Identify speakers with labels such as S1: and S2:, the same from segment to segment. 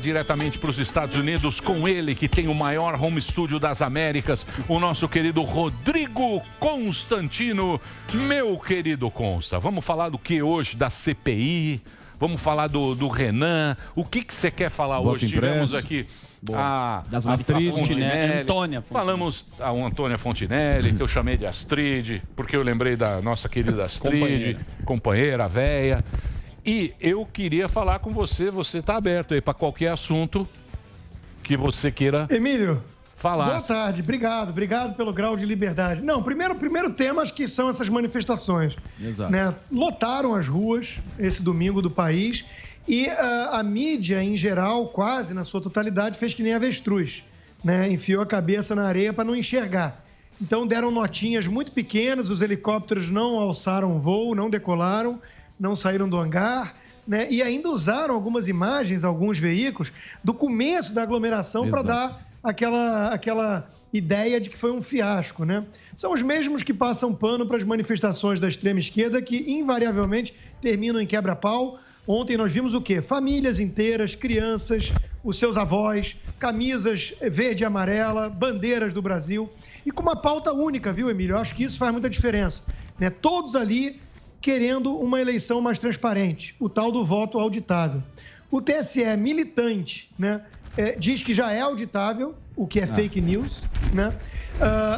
S1: Diretamente para os Estados Unidos, com ele, que tem o maior home studio das Américas, o nosso querido Rodrigo Constantino. Meu querido Consta, vamos falar do que hoje? Da CPI? Vamos falar do Renan? O que você quer falar
S2: Voto
S1: hoje?
S2: impresso.
S1: Tivemos aqui
S2: das Astrid,
S1: né?
S2: Antônia Fontinelli.
S1: Falamos a Antônia Fontinelli, que eu chamei de Astrid, porque eu lembrei da nossa querida Astrid, companheira véia. E eu queria falar com você, você está aberto aí para qualquer assunto que você queira
S3: Emílio,
S1: falar.
S3: Boa tarde, obrigado pelo grau de liberdade. Não, primeiro tema acho que são essas manifestações.
S2: Exato.
S3: Né? Lotaram as ruas esse domingo do país e a mídia, em geral, quase na sua totalidade, fez que nem avestruz, né? Enfiou a cabeça na areia para não enxergar. Então deram notinhas muito pequenas, os helicópteros não alçaram voo, não decolaram, não saíram do hangar, né? E ainda usaram algumas imagens, alguns veículos, do começo da aglomeração para dar aquela ideia de que foi um fiasco, né? São os mesmos que passam pano para as manifestações da extrema esquerda que invariavelmente terminam em quebra-pau. Ontem nós vimos o quê? Famílias inteiras, crianças, os seus avós, camisas verde e amarela, bandeiras do Brasil e com uma pauta única, viu, Emílio? Eu acho que isso faz muita diferença, né? Todos ali querendo uma eleição mais transparente, o tal do voto auditável. O TSE militante, né, diz que já é auditável, o que é fake news, né?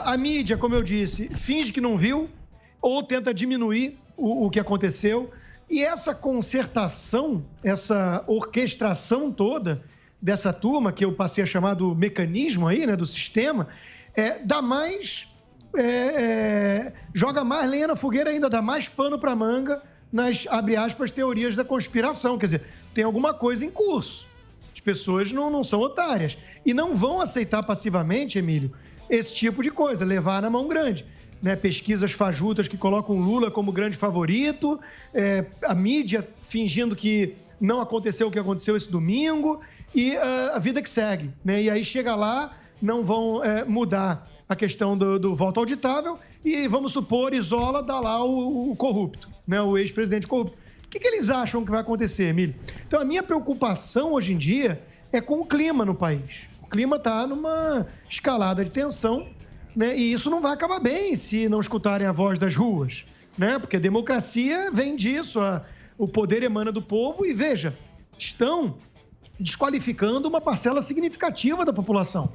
S3: A mídia, como eu disse, finge que não viu ou tenta diminuir o que aconteceu. E essa concertação, essa orquestração toda dessa turma, que eu passei a chamar do mecanismo aí, né, do sistema, dá mais... joga mais lenha na fogueira ainda, dá mais pano para manga nas, abre aspas, teorias da conspiração. Quer dizer, tem alguma coisa em curso. As pessoas não são otárias. E não vão aceitar passivamente, Emílio, esse tipo de coisa, levar na mão grande. Né? Pesquisas fajutas que colocam Lula como grande favorito, a mídia fingindo que não aconteceu o que aconteceu esse domingo, e a vida que segue. Né? E aí chega lá, não vão mudar a questão do voto auditável e, vamos supor, isola, dá lá o corrupto, né? O ex-presidente corrupto. O que eles acham que vai acontecer, Emílio? Então, a minha preocupação hoje em dia é com o clima no país. O clima está numa escalada de tensão, né? E isso não vai acabar bem se não escutarem a voz das ruas, né? Porque a democracia vem disso, o poder emana do povo e, veja, estão desqualificando uma parcela significativa da população.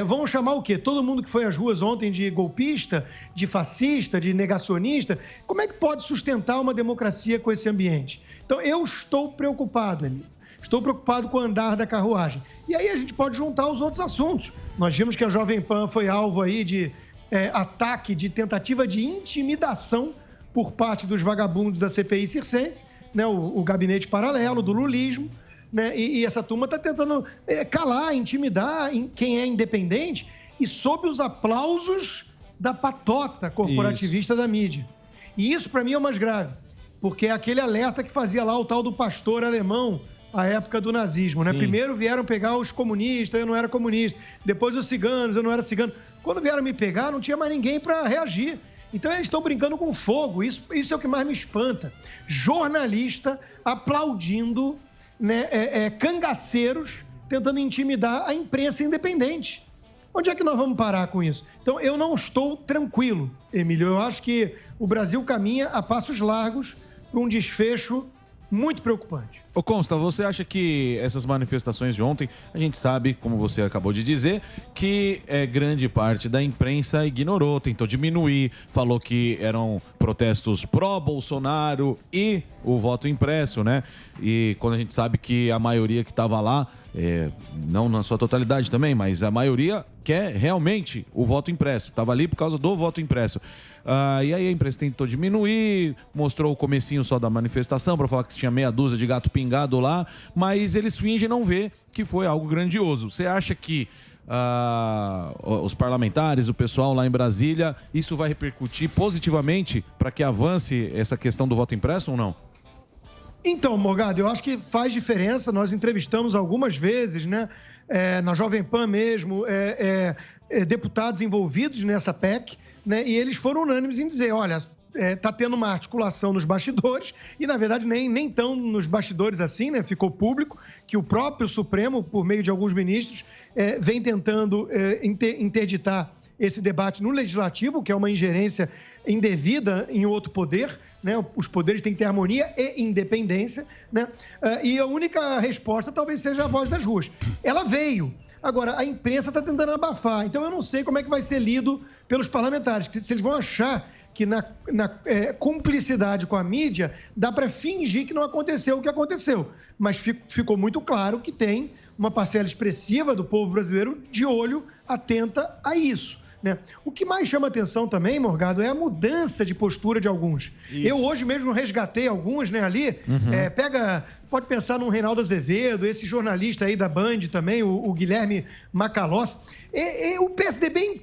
S3: Vão chamar o quê? Todo mundo que foi às ruas ontem de golpista, de fascista, de negacionista. Como é que pode sustentar uma democracia com esse ambiente? Então, eu estou preocupado, Emílio. Estou preocupado com o andar da carruagem. E aí a gente pode juntar os outros assuntos. Nós vimos que a Jovem Pan foi alvo aí de ataque, de tentativa de intimidação por parte dos vagabundos da CPI circense, né? O gabinete paralelo do lulismo. Né? E essa turma está tentando calar, intimidar quem é independente e sob os aplausos da patota corporativista da mídia. E isso, para mim, é o mais grave, porque é aquele alerta que fazia lá o tal do pastor alemão à época do nazismo. Né? Primeiro vieram pegar os comunistas, eu não era comunista. Depois os ciganos, eu não era cigano. Quando vieram me pegar, não tinha mais ninguém para reagir. Então, eles estão brincando com fogo. Isso é o que mais me espanta. Jornalista aplaudindo... Né, cangaceiros tentando intimidar a imprensa independente. Onde é que nós vamos parar com isso? Então, eu não estou tranquilo, Emílio. Eu acho que o Brasil caminha a passos largos para um desfecho muito preocupante.
S2: Ô Consta, você acha que essas manifestações de ontem, a gente sabe, como você acabou de dizer, que grande parte da imprensa ignorou, tentou diminuir, falou que eram protestos pró-Bolsonaro e o voto impresso, né? E quando a gente sabe que a maioria que estava lá, não na sua totalidade também, mas a maioria quer realmente o voto impresso, estava ali por causa do voto impresso. E aí a imprensa tentou diminuir, mostrou o comecinho só da manifestação para falar que tinha meia dúzia de gato pingado lá, mas eles fingem não ver que foi algo grandioso. Você acha que os parlamentares, o pessoal lá em Brasília, isso vai repercutir positivamente para que avance essa questão do voto impresso ou não?
S3: Então, Morgado, eu acho que faz diferença. Nós entrevistamos algumas vezes, né, na Jovem Pan mesmo, deputados envolvidos nessa PEC, né, e eles foram unânimes em dizer, olha, está tendo uma articulação nos bastidores, e na verdade nem tão nos bastidores assim, né? Ficou público que o próprio Supremo, por meio de alguns ministros, vem tentando interditar esse debate no Legislativo, que é uma ingerência indevida em outro poder, né? Os poderes têm que ter harmonia e independência, né? E a única resposta talvez seja a voz das ruas. Ela veio. Agora, a imprensa está tentando abafar, então eu não sei como é que vai ser lido pelos parlamentares, se eles vão achar que na cumplicidade com a mídia dá para fingir que não aconteceu o que aconteceu. Mas ficou muito claro que tem uma parcela expressiva do povo brasileiro de olho atenta a isso, né? O que mais chama atenção também, Morgado, é a mudança de postura de alguns. Isso. Eu hoje mesmo resgatei alguns, né, ali. Pode pensar no Reinaldo Azevedo, esse jornalista aí da Band também, o Guilherme Macalossi. O PSDB em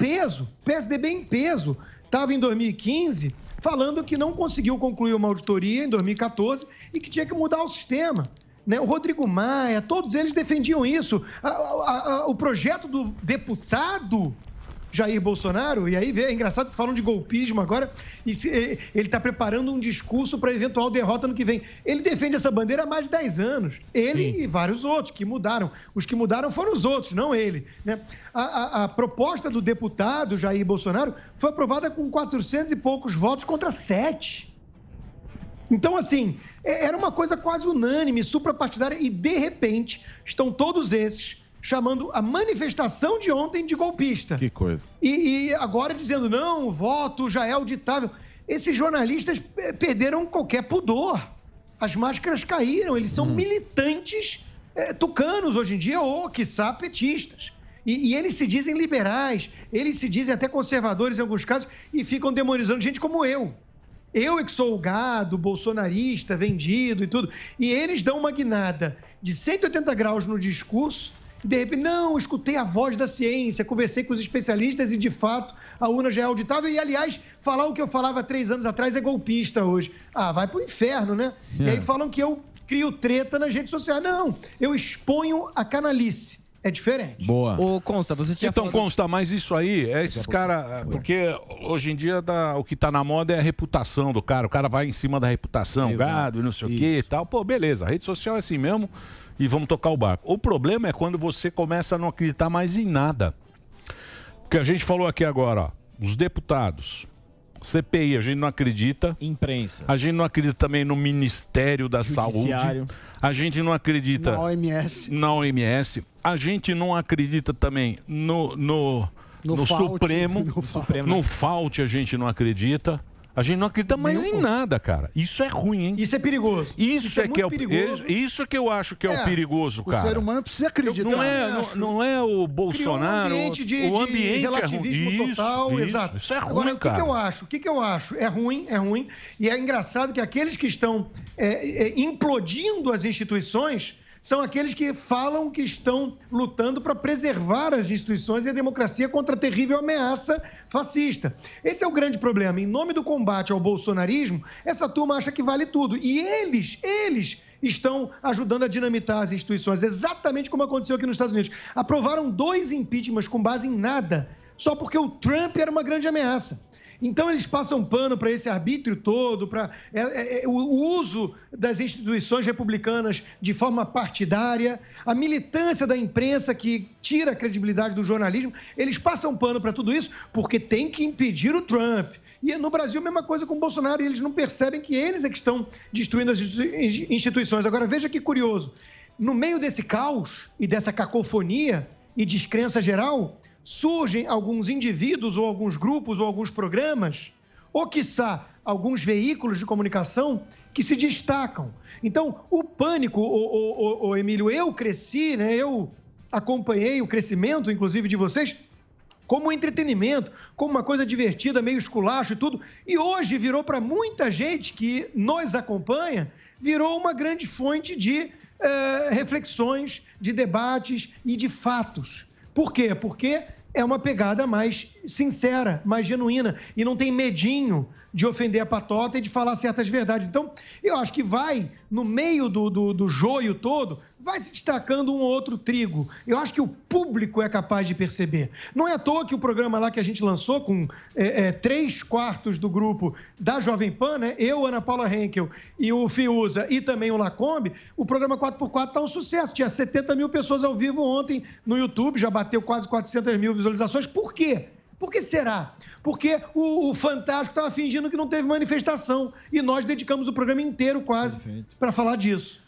S3: peso. Estava em 2015 falando que não conseguiu concluir uma auditoria em 2014 e que tinha que mudar o sistema. Né? O Rodrigo Maia, todos eles defendiam isso. O projeto do deputado Jair Bolsonaro, e aí é engraçado que falam de golpismo agora, e ele está preparando um discurso para eventual derrota no que vem. Ele defende essa bandeira há mais de 10 anos. Ele Sim. e vários outros que mudaram. Os que mudaram foram os outros, não ele. Né? A proposta do deputado Jair Bolsonaro foi aprovada com 400 e poucos votos contra 7. Então, assim, era uma coisa quase unânime, suprapartidária, e de repente estão todos esses chamando a manifestação de ontem de golpista.
S2: Que coisa.
S3: E agora dizendo, não, o voto já é auditável. Esses jornalistas perderam qualquer pudor. As máscaras caíram, eles são militantes tucanos hoje em dia, ou, quiçá, petistas. E eles se dizem liberais, eles se dizem até conservadores em alguns casos, e ficam demonizando gente como eu. Eu é que sou o gado, bolsonarista, vendido e tudo. E eles dão uma guinada de 180 graus no discurso. De repente, não, escutei a voz da ciência, conversei com os especialistas e, de fato, a urna já é auditável. E, aliás, falar o que eu falava 3 anos atrás é golpista hoje. Ah, vai pro inferno, né? E aí falam que eu crio treta nas redes sociais. Não, eu exponho a canalice. É diferente.
S2: Boa.
S4: Ô, Consta, você tinha
S1: Então,
S4: falado...
S1: Consta, mas isso aí, esses caras... Porque hoje em dia o que tá na moda é a reputação do cara. O cara vai em cima da reputação,
S2: Exato.
S1: gado, não sei o quê e tal. Pô, beleza, a rede social é assim mesmo e vamos tocar o barco. O problema é quando você começa a não acreditar mais em nada. Porque a gente falou aqui agora, ó, os deputados... CPI, a gente não acredita.
S4: Imprensa.
S1: A gente não acredita também no Ministério da Saúde. A gente não acredita...
S5: Na OMS.
S1: Na OMS. A gente não acredita também no Supremo. No FAUT a gente não acredita. A gente não acredita mais em nada, cara. Isso é ruim, hein?
S3: Isso é perigoso.
S1: Isso é que é
S3: perigoso.
S1: Isso que eu acho que é o perigoso, cara.
S5: O ser humano precisa acreditar.
S1: Não é o Bolsonaro.
S3: O ambiente de relativismo
S1: é ruim.
S3: total, exato.
S1: Isso é ruim,
S3: Agora,
S1: cara.
S3: O que eu acho? É ruim. E é engraçado que aqueles que estão implodindo as instituições são aqueles que falam que estão lutando para preservar as instituições e a democracia contra a terrível ameaça fascista. Esse é o grande problema. Em nome do combate ao bolsonarismo, essa turma acha que vale tudo. E eles estão ajudando a dinamitar as instituições, exatamente como aconteceu aqui nos Estados Unidos. Aprovaram 2 impeachments com base em nada, só porque o Trump era uma grande ameaça. Então, eles passam pano para esse arbítrio todo, para o uso das instituições republicanas de forma partidária, a militância da imprensa que tira a credibilidade do jornalismo. Eles passam pano para tudo isso porque tem que impedir o Trump. E no Brasil, a mesma coisa com o Bolsonaro, e eles não percebem que eles é que estão destruindo as instituições. Agora, veja que curioso. No meio desse caos e dessa cacofonia e descrença geral, surgem alguns indivíduos ou alguns grupos ou alguns programas, ou, quiçá, alguns veículos de comunicação que se destacam. Então, o pânico, Emílio, eu cresci, né? Eu acompanhei o crescimento, inclusive, de vocês, como entretenimento, como uma coisa divertida, meio esculacho e tudo. E hoje virou para muita gente que nos acompanha, virou uma grande fonte de reflexões, de debates e de fatos. Por quê? Porque é uma pegada mais sincera, mais genuína, e não tem medinho de ofender a patota e de falar certas verdades. Então, eu acho que vai, no meio do joio todo, vai se destacando um ou outro trigo. Eu acho que o público é capaz de perceber. Não é à toa que o programa lá que a gente lançou, com 3/4 do grupo da Jovem Pan, né? Eu, Ana Paula Henkel e o Fiuza e também o Lacombe, o programa 4x4 está um sucesso. Tinha 70 mil pessoas ao vivo ontem no YouTube, já bateu quase 400 mil visualizações. Por quê? Por que será? Porque o Fantástico estava fingindo que não teve manifestação e nós dedicamos o programa inteiro quase para falar disso.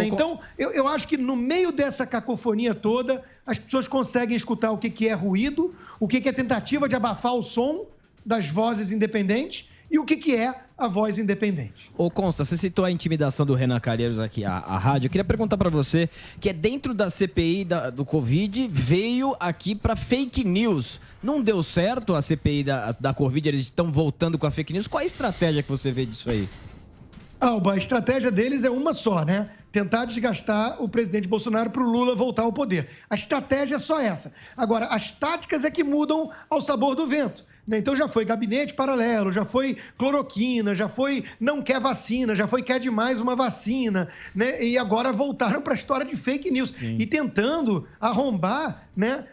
S3: Então, eu acho que no meio dessa cacofonia toda, as pessoas conseguem escutar o que é ruído, o que é tentativa de abafar o som das vozes independentes e o que é a voz independente.
S4: Ô Consta, você citou a intimidação do Renan Calheiros aqui, a rádio. Eu queria perguntar para você, que é dentro da CPI do Covid, veio aqui para fake news. Não deu certo a CPI da Covid, eles estão voltando com a fake news. Qual é a estratégia que você vê disso aí?
S3: Alba, a estratégia deles é uma só, né? Tentar desgastar o presidente Bolsonaro para o Lula voltar ao poder. A estratégia é só essa. Agora, as táticas é que mudam ao sabor do vento. Então já foi gabinete paralelo, já foi cloroquina, já foi não quer vacina, já foi quer demais uma vacina, né? E agora voltaram para a história de fake news. Sim. E tentando arrombar, né,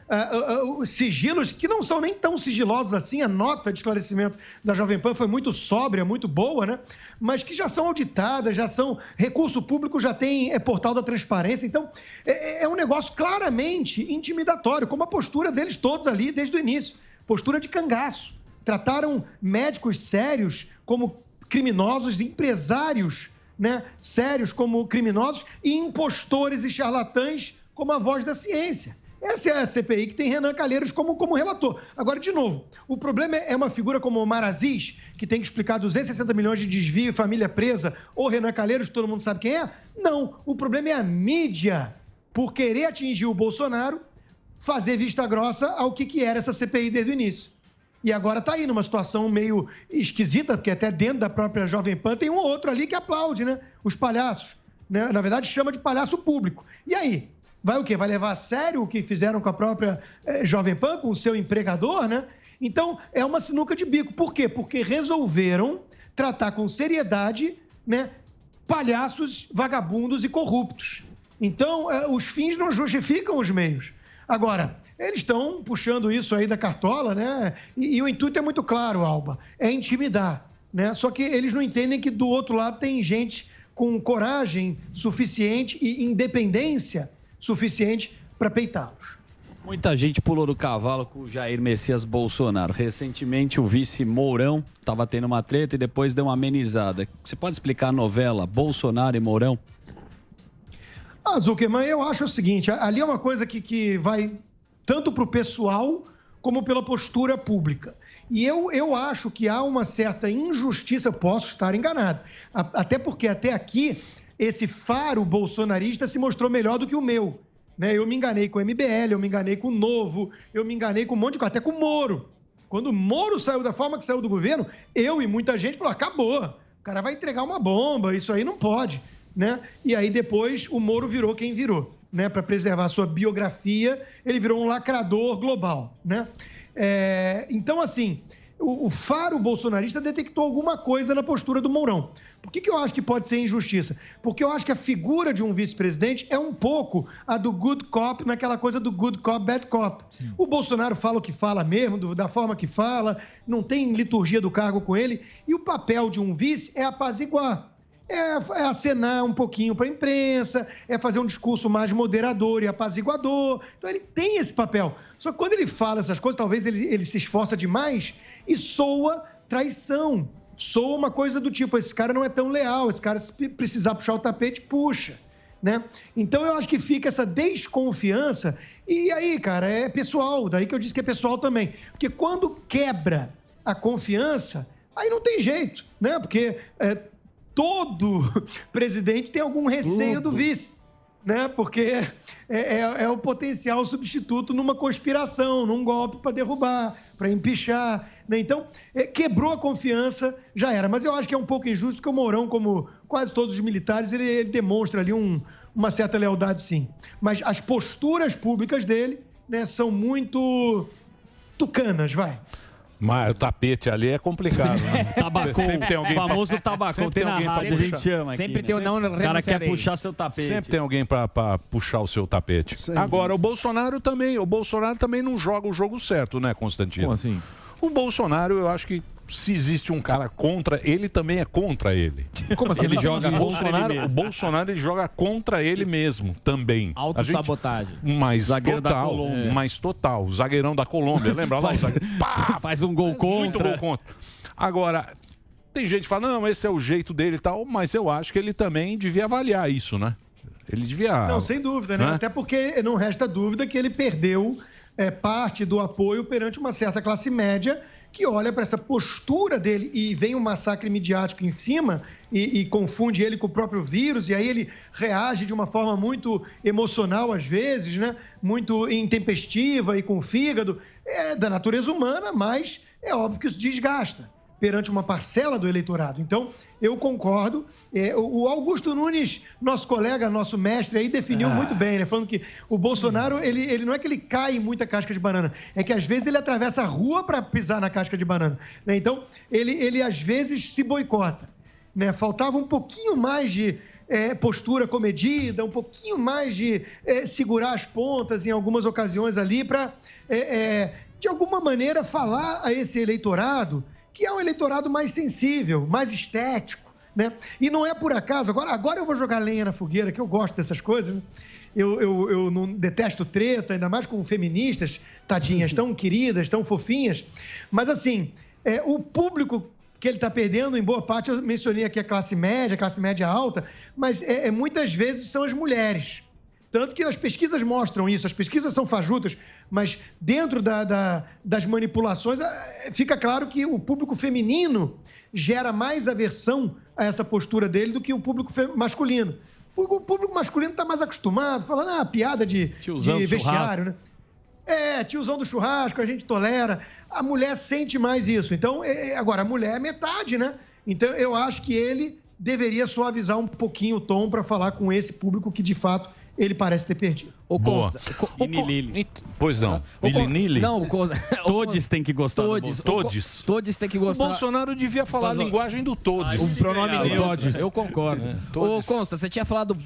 S3: os sigilos que não são nem tão sigilosos assim. A nota de esclarecimento da Jovem Pan foi muito sóbria, muito boa, né? Mas que já são auditadas, já são... Recurso público já tem portal da transparência. Então, é um negócio claramente intimidatório, como a postura deles todos ali desde o início. Postura de cangaço. Trataram médicos sérios como criminosos, empresários, né, sérios como criminosos e impostores e charlatãs como a voz da ciência. Essa é a CPI que tem Renan Calheiros como relator. Agora, de novo, o problema é uma figura como o Omar Aziz, que tem que explicar 260 milhões de desvio e família presa, ou Renan Calheiros, que todo mundo sabe quem é? Não, o problema é a mídia, por querer atingir o Bolsonaro, fazer vista grossa ao que era essa CPI desde o início. E agora está aí numa situação meio esquisita, porque até dentro da própria Jovem Pan tem um ou outro ali que aplaude, né? Os palhaços. Né? Na verdade, chama de palhaço público. E aí? Vai o quê? Vai levar a sério o que fizeram com a própria Jovem Pan, com o seu empregador, né? Então, é uma sinuca de bico. Por quê? Porque resolveram tratar com seriedade, né, palhaços, vagabundos e corruptos. Então, os fins não justificam os meios. Agora, eles estão puxando isso aí da cartola, né? E o intuito é muito claro, Alba, é intimidar, né? Só que eles não entendem que do outro lado tem gente com coragem suficiente e independência suficiente para peitá-los.
S6: Muita gente pulou do cavalo com o Jair Messias Bolsonaro. Recentemente o vice Mourão estava tendo uma treta e depois deu uma amenizada. Você pode explicar a novela Bolsonaro e Mourão?
S3: Zuckerman, eu acho o seguinte, ali é uma coisa que vai tanto para o pessoal como pela postura pública. E eu acho que há uma certa injustiça, posso estar enganado, até porque até aqui esse faro bolsonarista se mostrou melhor do que o meu. Né? Eu me enganei com o MBL, eu me enganei com o Novo, eu me enganei com um monte de coisa, até com o Moro. Quando o Moro saiu da forma que saiu do governo, eu e muita gente falou, acabou, o cara vai entregar uma bomba, isso aí não pode. Né? E aí depois o Moro virou quem virou, né? Para preservar a sua biografia, ele virou um lacrador global, né? Então, assim, o faro bolsonarista detectou alguma coisa na postura do Mourão. Por que eu acho que pode ser injustiça? Porque eu acho que a figura de um vice-presidente é um pouco a do good cop, naquela coisa do good cop, bad cop. Sim. O Bolsonaro fala o que fala mesmo, da forma que fala, não tem liturgia do cargo com ele, e o papel de um vice é apaziguar. É acenar um pouquinho para a imprensa, é fazer um discurso mais moderador e apaziguador. Então, ele tem esse papel. Só que quando ele fala essas coisas, talvez ele se esforça demais e soa traição. Soa uma coisa do tipo, esse cara não é tão leal, esse cara, se precisar puxar o tapete, puxa. Né? Então, eu acho que fica essa desconfiança. E aí, cara, é pessoal. Daí que eu disse que é pessoal também. Porque quando quebra a confiança, aí não tem jeito, né? Porque... todo presidente tem algum receio do vice, né? Porque é o potencial substituto numa conspiração, num golpe para derrubar, para empichar, né? Então, quebrou a confiança, já era. Mas eu acho que é um pouco injusto, porque o Mourão, como quase todos os militares, ele demonstra ali uma certa lealdade, sim. Mas as posturas públicas dele, né, são muito tucanas, vai.
S1: Mas o tapete ali é complicado, né?
S6: Tabacão,
S1: Sempre tem alguém
S6: famoso tabacão, tem na rádio, a gente chama
S4: Sempre
S6: aqui,
S4: tem o
S6: né?
S4: não
S6: O cara quer puxar seu tapete.
S1: Sempre tem alguém pra puxar o seu tapete. Agora, o Bolsonaro também não joga o jogo certo, né, Constantino?
S2: Como assim?
S1: O Bolsonaro, eu acho que se existe um cara contra, ele também é contra ele.
S2: Como assim?
S6: Ele joga
S1: O
S6: contra ele
S1: Bolsonaro,
S6: mesmo.
S1: o Bolsonaro ele joga contra ele mesmo também.
S4: Autossabotagem.
S1: Mas
S6: Zagueiro da
S1: total,
S6: Colômbia.
S1: mas total. O zagueirão da Colômbia, lembra lá?
S6: Faz um gol
S1: Muito
S6: contra.
S1: gol contra. Agora, tem gente que fala, não, esse é o jeito dele e tal, mas eu acho que ele também devia avaliar isso, né? Ele devia...
S3: Não, sem dúvida, né?
S1: Né?
S3: Até porque não resta dúvida que ele perdeu parte do apoio perante uma certa classe média que olha para essa postura dele e vem um massacre midiático em cima e confunde ele com o próprio vírus, e aí ele reage de uma forma muito emocional às vezes, né? Muito intempestiva e com o fígado. É da natureza humana, mas é óbvio que isso desgasta perante uma parcela do eleitorado. Então, eu concordo. O Augusto Nunes, nosso colega, nosso mestre, aí definiu muito bem, né? Falando que o Bolsonaro, ele não é que ele cai em muita casca de banana, é que às vezes ele atravessa a rua para pisar na casca de banana, né? Então, ele às vezes se boicota, né? Faltava um pouquinho mais de postura comedida, um pouquinho mais de segurar as pontas em algumas ocasiões ali para, de alguma maneira, falar a esse eleitorado que é um eleitorado mais sensível, mais estético, né? E não é por acaso, agora eu vou jogar lenha na fogueira, que eu gosto dessas coisas, né? Eu não detesto treta, ainda mais com feministas, tadinhas, tão queridas, tão fofinhas, mas assim, o público que ele está perdendo, em boa parte, eu mencionei aqui a classe média alta, mas muitas vezes são as mulheres. Tanto que as pesquisas mostram isso, as pesquisas são fajutas, mas dentro das manipulações fica claro que o público feminino gera mais aversão a essa postura dele do que o público masculino. O público masculino está mais acostumado, falando, piada de vestiário, né? Tiozão do churrasco, a gente tolera. A mulher sente mais isso. Então, agora, a mulher é metade, né? Então, eu acho que ele deveria suavizar um pouquinho o tom para falar com esse público que, de fato, ele parece ter perdido.
S1: Boa. Pois não. Nili?
S4: Não,
S6: Todos têm que gostar.
S1: Todos.
S4: Todos têm que gostar.
S1: O Bolsonaro devia falar a linguagem do todos.
S4: Um pronome neutro. Eu concordo.
S1: Todos.
S4: Ô, Consta, você tinha falado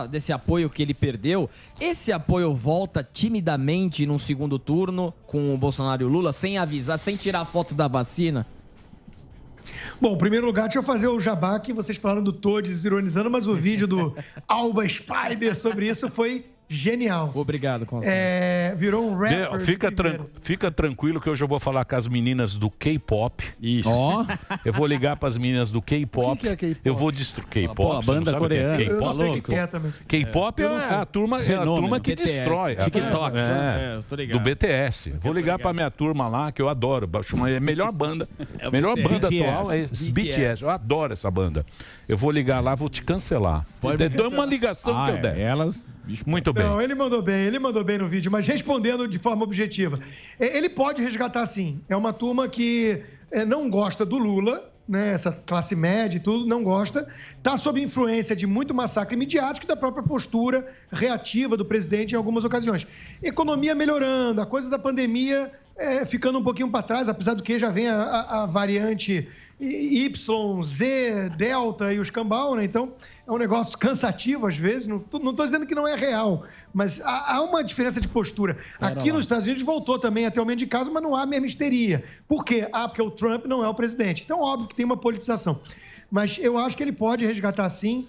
S4: desse apoio que ele perdeu. Esse apoio volta timidamente num segundo turno com o Bolsonaro e o Lula, sem avisar, sem tirar foto da vacina?
S3: Bom, em primeiro lugar, deixa eu fazer o jabá que vocês falaram do Todes ironizando, mas o vídeo do Alba Spider sobre isso foi genial.
S4: Obrigado, Constantino.
S3: Virou um rapper.
S1: Fica tranquilo que hoje eu vou falar com as meninas do K-pop.
S6: Isso.
S1: Eu vou ligar para as meninas do K-pop.
S5: O que é K-pop?
S1: Eu vou destruir K-pop.
S6: Pô, a banda coreana.
S1: K-pop, K-pop é a turma que
S6: BTS,
S1: destrói.
S6: TikTok.
S4: Tô ligado.
S1: Do BTS. Vou ligar para minha turma lá, que eu adoro. É a melhor banda. A melhor banda atual é BTS. Eu adoro essa banda. Eu vou ligar lá, vou te cancelar. Dá uma ligação que eu der.
S2: Elas...
S1: Muito bem.
S3: Não, ele mandou bem no vídeo, mas respondendo de forma objetiva. Ele pode resgatar sim. É uma turma que não gosta do Lula, né? Essa classe média e tudo, não gosta. Está sob influência de muito massacre midiático e da própria postura reativa do presidente em algumas ocasiões. Economia melhorando, a coisa da pandemia ficando um pouquinho para trás, apesar do que já vem a variante Y, Z, Delta e o escambau, né? Então, é um negócio cansativo às vezes. Não estou dizendo que não é real, mas há uma diferença de postura. Aqui nos Estados Unidos voltou também a ter aumento de casos, mas não há a mesma histeria. Por quê? Porque o Trump não é o presidente. Então, óbvio que tem uma politização. Mas eu acho que ele pode resgatar sim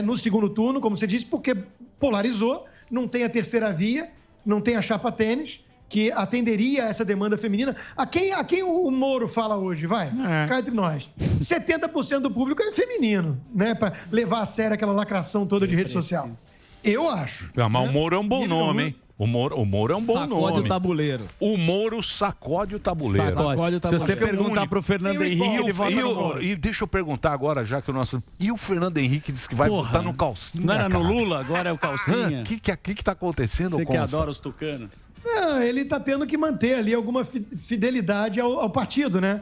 S3: no segundo turno, como você disse, porque polarizou, não tem a terceira via, não tem a chapa tênis, que atenderia a essa demanda feminina. A quem o Moro fala hoje, vai? Cá entre nós. 70% do público é feminino, né? Para levar a sério aquela lacração toda de rede social. Eu acho.
S1: Mas o Moro é um bom nome, hein? O Moro é um bom nome.
S4: Sacode o tabuleiro.
S1: O Moro sacode o tabuleiro.
S4: Sacode o tabuleiro.
S6: Se você perguntar pro Fernando Henrique, ele vota no Moro.
S1: E deixa eu perguntar agora, já que o nosso... E o Fernando Henrique disse que vai votar no Calcinha,
S6: Não era no
S1: cara.
S6: Lula, agora é o Calcinha?
S1: O que tá acontecendo,
S6: Você que
S1: Consta?
S6: adora os tucanos.
S3: Ele está tendo que manter ali alguma fidelidade ao partido, né?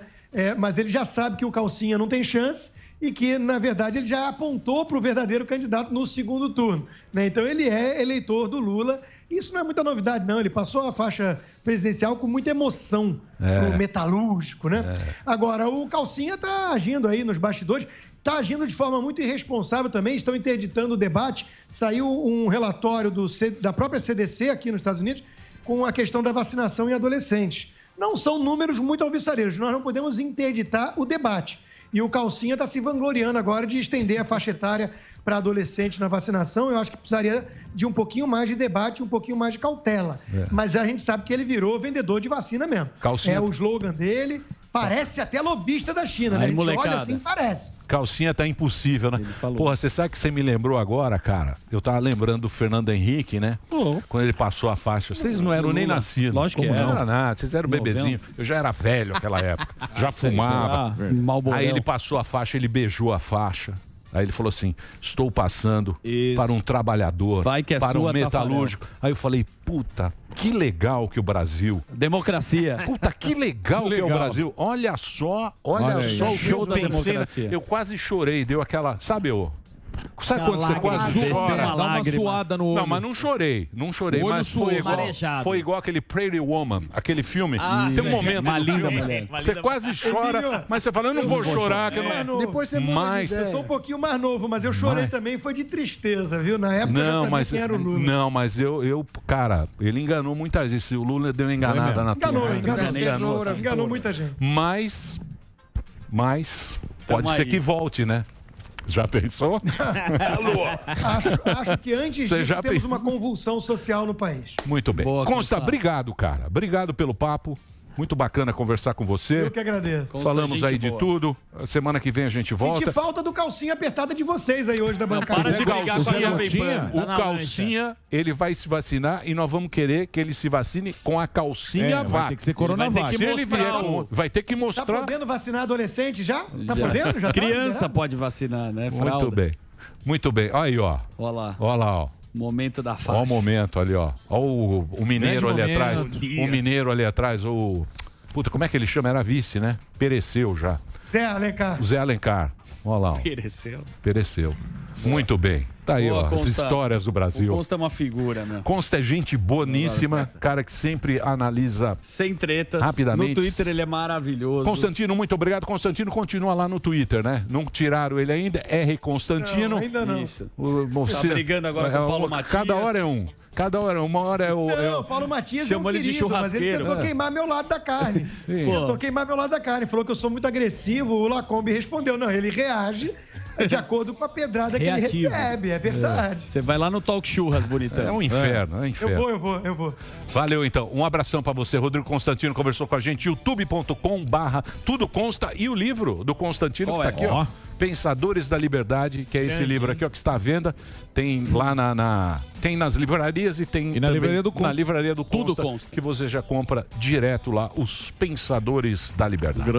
S3: Mas ele já sabe que o Calcinha não tem chance e que, na verdade, ele já apontou para o verdadeiro candidato no segundo turno, né? Então, ele é eleitor do Lula Isso não é muita novidade, não. Ele passou a faixa presidencial com muita emoção pro metalúrgico, né? Agora, o Calcinha está agindo aí nos bastidores, está agindo de forma muito irresponsável também, estão interditando o debate. Saiu um relatório da própria CDC aqui nos Estados Unidos com a questão da vacinação em adolescentes. Não são números muito alvissareiros, nós não podemos interditar o debate. E o Calcinha está se vangloriando agora de estender a faixa etária para adolescentes na vacinação. Eu acho que precisaria de um pouquinho mais de debate, um pouquinho mais de cautela. Mas a gente sabe que ele virou vendedor de vacina mesmo.
S1: Calcinha...
S3: É o slogan dele. Parece até lobista da China, né? A gente olha assim, parece.
S1: Calcinha tá impossível, né? Porra, você sabe que você me lembrou agora, cara? Eu tava lembrando do Fernando Henrique, né? Quando ele passou a faixa. Vocês não eram nem nascidos.
S6: Lógico que
S1: não era nada. Vocês eram bebezinho. Eu já era velho naquela época. Já fumava. Aí ele passou a faixa, ele beijou a faixa. Aí ele falou assim, estou passando para um trabalhador, para um metalúrgico. Aí eu falei, puta, que legal que o Brasil...
S6: Democracia.
S1: Puta, que legal que é o Brasil. Olha só o show da democracia. Eu quase chorei, deu aquela... Sabe quando você quase chora?
S2: Dá uma suada no olho.
S1: Não, mas não chorei, mas foi igual aquele Pretty Woman, aquele filme. Tem um momento no filme, você quase chora, mas você fala, eu não vou chorar.
S3: Depois você muda de ideia. Eu sou um pouquinho mais novo, mas eu chorei também, foi de tristeza, viu? Na época eu já sabia quem era o Lula.
S1: Não, mas cara, ele enganou muita gente. O Lula deu uma enganada na turma.
S3: Enganou muita gente.
S1: Mas pode ser que volte, né? Já pensou?
S3: Acho que antes disso temos uma convulsão social no país.
S1: Muito bem. Consta, obrigado, cara. Obrigado pelo papo. Muito bacana conversar com você.
S3: Eu que agradeço.
S1: Falamos aí de tudo. Semana que vem a gente volta.
S3: Senti falta do calcinha apertada de vocês aí hoje da bancada.
S1: Para de brigar com a Jovem Pan. O calcinha, ele vai se vacinar e nós vamos querer que ele se vacine com a calcinha
S2: vai ter que ser Coronavac.
S1: Vai ter que mostrar.
S3: Tá podendo vacinar adolescente já? Tá podendo? Já
S6: criança pode vacinar, né?
S1: Muito bem. Muito bem. Aí, ó.
S6: Olha
S1: lá, ó.
S6: Momento da faixa.
S1: Olha o momento ali, ó. Olha o mineiro ali atrás. O mineiro ali atrás. Puta, como é que ele chama? Era vice, né? Pereceu já.
S3: Zé Alencar.
S1: Zé Alencar. Olha lá. Ó. Pereceu. Muito bem. Tá aí, ó. As histórias do Brasil.
S6: O Consta é uma figura, né?
S1: Consta é gente boníssima. Cara que sempre analisa.
S6: Sem tretas.
S1: Rapidamente.
S6: No Twitter ele é maravilhoso.
S1: Constantino, muito obrigado. Constantino continua lá no Twitter, né? Não tiraram ele ainda. R. Constantino.
S3: Não, ainda não.
S6: Isso. Tá brigando agora com o Paulo Matias.
S1: Cada hora é um. Uma hora é o...
S3: Não, Paulo Matias
S6: chamou ele de churrasqueiro.
S3: Mas ele tentou queimar meu lado da carne. Tentou queimar meu lado da carne. Falou que eu sou muito agressivo. O Lacombe respondeu, não, ele reage de acordo com a pedrada que ele recebe. É verdade.
S6: Você vai lá no Talk Churras, bonitão.
S1: É um inferno, é um inferno.
S3: Eu vou.
S1: Valeu, então. Um abração pra você. Rodrigo Constantino conversou com a gente. youtube.com/tudo consta. E o livro do Constantino que tá aqui, ó. Pensadores da Liberdade, que é esse livro aqui, ó, que está à venda. Tem lá tem nas livrarias e tem
S2: na livraria do Consta.
S1: Na livraria do Consta,
S6: Tudo Consta.
S1: que você já compra direto lá, Os Pensadores da Liberdade.